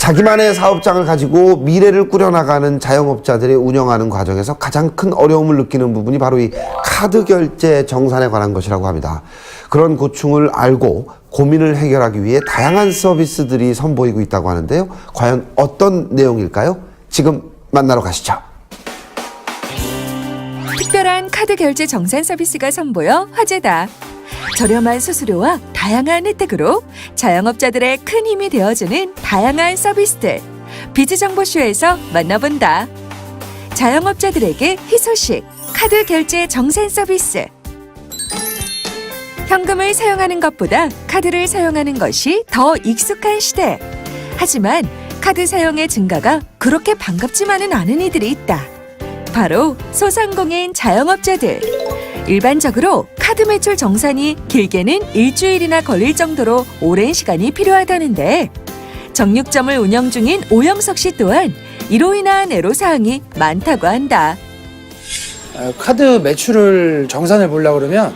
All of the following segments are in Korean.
자기만의 사업장을 가지고 미래를 꾸려나가는 자영업자들이 운영하는 과정에서 가장 큰 어려움을 느끼는 부분이 바로 이 카드 결제 정산에 관한 것이라고 합니다. 그런 고충을 알고 고민을 해결하기 위해 다양한 서비스들이 선보이고 있다고 하는데요. 과연 어떤 내용일까요? 지금 만나러 가시죠. 특별한 카드 결제 정산 서비스가 선보여 화제다. 저렴한 수수료와 다양한 혜택으로 자영업자들의 큰 힘이 되어주는 다양한 서비스들. 비즈정보쇼에서 만나본다. 자영업자들에게 희소식, 카드 결제 정산 서비스. 현금을 사용하는 것보다 카드를 사용하는 것이 더 익숙한 시대. 하지만 카드 사용의 증가가 그렇게 반갑지만은 않은 이들이 있다. 바로 소상공인 자영업자들. 일반적으로 카드 매출 정산이 길게는 일주일이나 걸릴 정도로 오랜 시간이 필요하다는데 정육점을 운영 중인 오영석 씨 또한 이로 인한 애로사항이 많다고 한다. 카드 매출을 정산을 보려고 그러면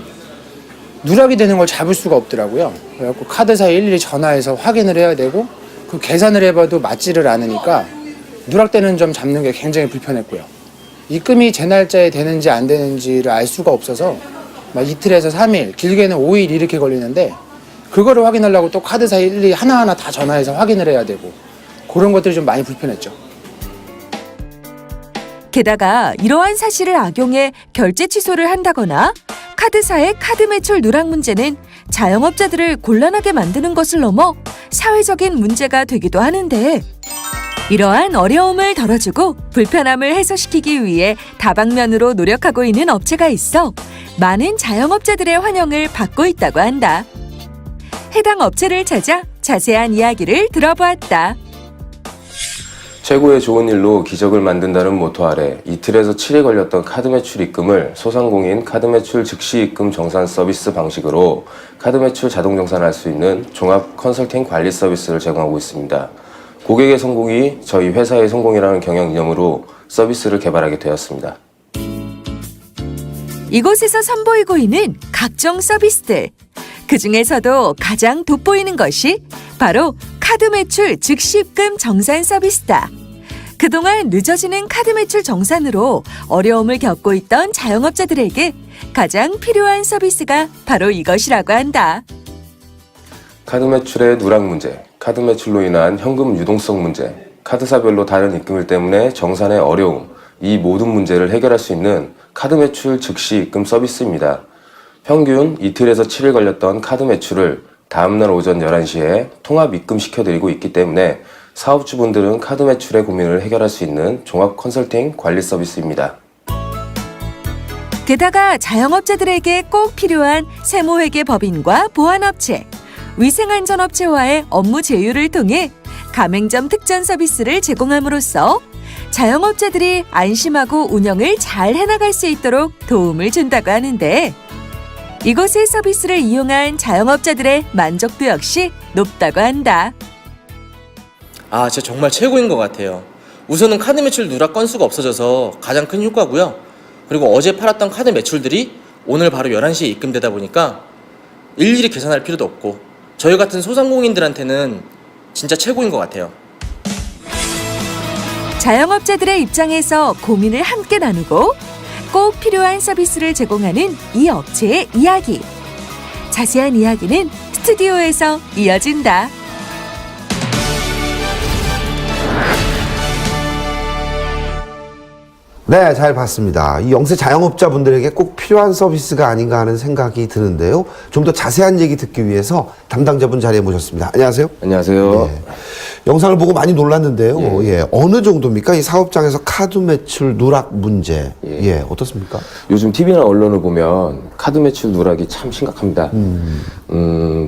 누락이 되는 걸 잡을 수가 없더라고요. 그래갖고 카드사에 일일이 전화해서 확인을 해야 되고 그 계산을 해봐도 맞지를 않으니까 누락되는 점 잡는 게 굉장히 불편했고요. 입금이 제 날짜에 되는지 안 되는지를 알 수가 없어서 막 이틀에서 3일, 길게는 5일 이렇게 걸리는데 그거를 확인하려고 또 카드사에 일일이 하나하나 다 전화해서 확인을 해야 되고 그런 것들이 좀 많이 불편했죠. 게다가 이러한 사실을 악용해 결제 취소를 한다거나 카드사의 카드 매출 누락 문제는 자영업자들을 곤란하게 만드는 것을 넘어 사회적인 문제가 되기도 하는데 이러한 어려움을 덜어주고 불편함을 해소시키기 위해 다방면으로 노력하고 있는 업체가 있어 많은 자영업자들의 환영을 받고 있다고 한다. 해당 업체를 찾아 자세한 이야기를 들어보았다. 최고의 좋은 일로 기적을 만든다는 모토 아래 이틀에서 7일 걸렸던 카드 매출 입금을 소상공인 카드 매출 즉시 입금 정산 서비스 방식으로 카드 매출 자동 정산할 수 있는 종합 컨설팅 관리 서비스를 제공하고 있습니다. 고객의 성공이 저희 회사의 성공이라는 경영 이념으로 서비스를 개발하게 되었습니다. 이곳에서 선보이고 있는 각종 서비스들. 그 중에서도 가장 돋보이는 것이 바로 카드 매출 즉시 입금 정산 서비스다. 그동안 늦어지는 카드 매출 정산으로 어려움을 겪고 있던 자영업자들에게 가장 필요한 서비스가 바로 이것이라고 한다. 카드 매출의 누락 문제, 카드 매출로 인한 현금 유동성 문제, 카드사별로 다른 입금일 때문에 정산의 어려움, 이 모든 문제를 해결할 수 있는 카드 매출 즉시 입금 서비스입니다. 평균 이틀에서 7일 걸렸던 카드 매출을 다음날 오전 11시에 통합 입금시켜드리고 있기 때문에 사업주분들은 카드 매출의 고민을 해결할 수 있는 종합 컨설팅 관리 서비스입니다. 게다가 자영업자들에게 꼭 필요한 세무회계 법인과 보안업체, 위생안전업체와의 업무 제휴를 통해 가맹점 특전 서비스를 제공함으로써 자영업자들이 안심하고 운영을 잘 해나갈 수 있도록 도움을 준다고 하는데 이곳의 서비스를 이용한 자영업자들의 만족도 역시 높다고 한다. 진짜 정말 최고인 것 같아요. 우선은 카드 매출 누락 건수가 없어져서 가장 큰 효과고요. 그리고 어제 팔았던 카드 매출들이 오늘 바로 11시에 입금되다 보니까 일일이 계산할 필요도 없고 저희 같은 소상공인들한테는 진짜 최고인 것 같아요. 자영업자들의 입장에서 고민을 함께 나누고 꼭 필요한 서비스를 제공하는 이 업체의 이야기. 자세한 이야기는 스튜디오에서 이어진다. 네, 잘 봤습니다. 이 영세 자영업자분들에게 꼭 필요한 서비스가 아닌가 하는 생각이 드는데요. 좀 더 자세한 얘기 듣기 위해서 담당자분 자리에 모셨습니다. 안녕하세요. 안녕하세요. 네. 영상을 보고 많이 놀랐는데요. 예. 어느 정도입니까? 이 사업장에서 카드 매출 누락 문제. 예, 어떻습니까? 요즘 TV나 언론을 보면 카드 매출 누락이 참 심각합니다.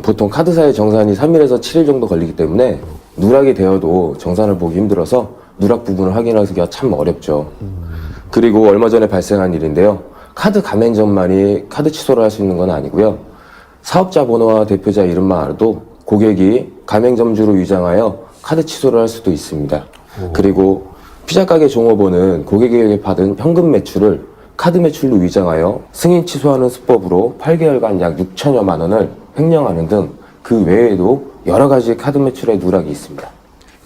보통 카드사의 정산이 3일에서 7일 정도 걸리기 때문에 누락이 되어도 정산을 보기 힘들어서 누락 부분을 확인하기가 참 어렵죠. 그리고 얼마 전에 발생한 일인데요. 카드 가맹점만이 카드 취소를 할 수 있는 건 아니고요. 사업자 번호와 대표자 이름만 알아도 고객이 가맹점주로 위장하여 카드 취소를 할 수도 있습니다. 그리고 피자가게 종업원은 고객에게 받은 현금 매출을 카드 매출로 위장하여 승인 취소하는 수법으로 8개월간 약 6천여만 원을 횡령하는 등 그 외에도 여러 가지 카드 매출의 누락이 있습니다.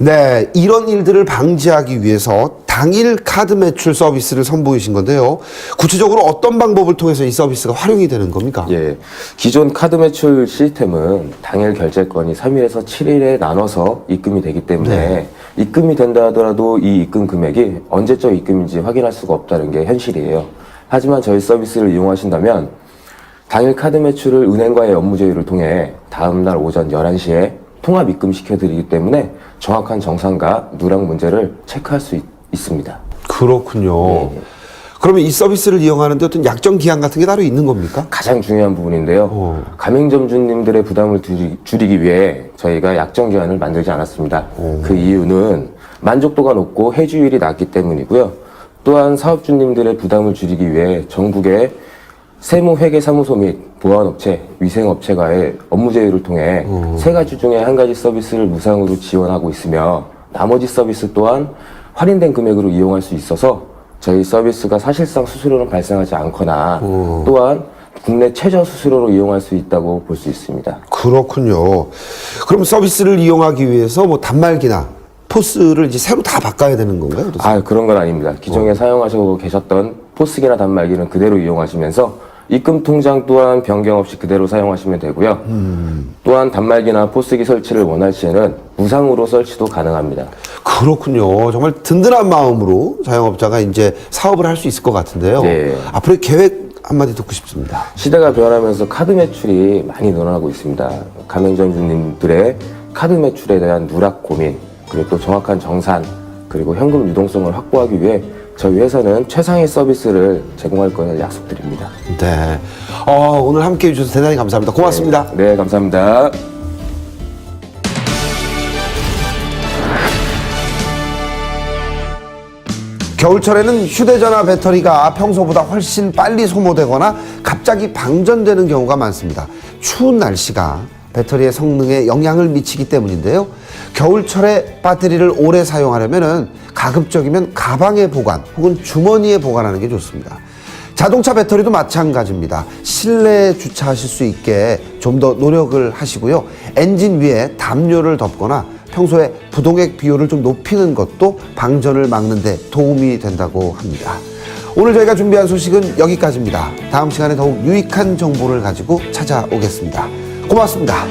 네, 이런 일들을 방지하기 위해서 당일 카드 매출 서비스를 선보이신 건데요. 구체적으로 어떤 방법을 통해서 이 서비스가 활용이 되는 겁니까? 예, 기존 카드 매출 시스템은 당일 결제권이 3일에서 7일에 나눠서 입금이 되기 때문에 네. 입금이 된다 하더라도 이 입금 금액이 언제적 입금인지 확인할 수가 없다는 게 현실이에요. 하지만 저희 서비스를 이용하신다면 당일 카드 매출을 은행과의 업무 조율을 통해 다음날 오전 11시에 통합 입금시켜드리기 때문에 정확한 정산과 누락 문제를 체크할 수 있습니다. 그렇군요. 그러면 이 서비스를 이용하는데 어떤 약정 기한 같은 게 따로 있는 겁니까? 가장 중요한 부분인데요. 가맹점주님들의 부담을 줄이기 위해 저희가 약정 기한을 만들지 않았습니다. 그 이유는 만족도가 높고 해주율이 낮기 때문이고요. 또한 사업주님들의 부담을 줄이기 위해 전국의 세무회계사무소 및 보안업체, 위생업체과의 업무 제휴를 통해 세 가지 중에 한 가지 서비스를 무상으로 지원하고 있으며 나머지 서비스 또한 할인된 금액으로 이용할 수 있어서 저희 서비스가 사실상 수수료는 발생하지 않거나 또한 국내 최저 수수료로 이용할 수 있다고 볼 수 있습니다. 그렇군요. 그럼 서비스를 이용하기 위해서 뭐 단말기나 포스를 이제 새로 다 바꿔야 되는 건가요? 아, 그런 건 아닙니다. 기존에 사용하시고 계셨던 포스기나 단말기는 그대로 이용하시면서 입금 통장 또한 변경 없이 그대로 사용하시면 되고요. 또한 단말기나 포스기 설치를 원할 시에는 무상으로 설치도 가능합니다. 그렇군요. 정말 든든한 마음으로 자영업자가 이제 사업을 할 수 있을 것 같은데요. 네. 앞으로의 계획 한마디 듣고 싶습니다. 시대가 변하면서 카드 매출이 많이 늘어나고 있습니다. 가맹점주님들의 카드 매출에 대한 누락 고민, 그리고 또 정확한 정산, 그리고 현금 유동성을 확보하기 위해 저희 회사는 최상의 서비스를 제공할 것을 약속드립니다. 네. 오늘 함께 해주셔서 대단히 감사합니다. 고맙습니다. 네, 감사합니다. 겨울철에는 휴대전화 배터리가 평소보다 훨씬 빨리 소모되거나 갑자기 방전되는 경우가 많습니다. 추운 날씨가 배터리의 성능에 영향을 미치기 때문인데요. 겨울철에 배터리를 오래 사용하려면 가급적이면 가방에 보관 혹은 주머니에 보관하는 게 좋습니다. 자동차 배터리도 마찬가지입니다. 실내에 주차하실 수 있게 좀 더 노력을 하시고요. 엔진 위에 담요를 덮거나 평소에 부동액 비율을 좀 높이는 것도 방전을 막는 데 도움이 된다고 합니다. 오늘 저희가 준비한 소식은 여기까지입니다. 다음 시간에 더욱 유익한 정보를 가지고 찾아오겠습니다. 고맙습니다.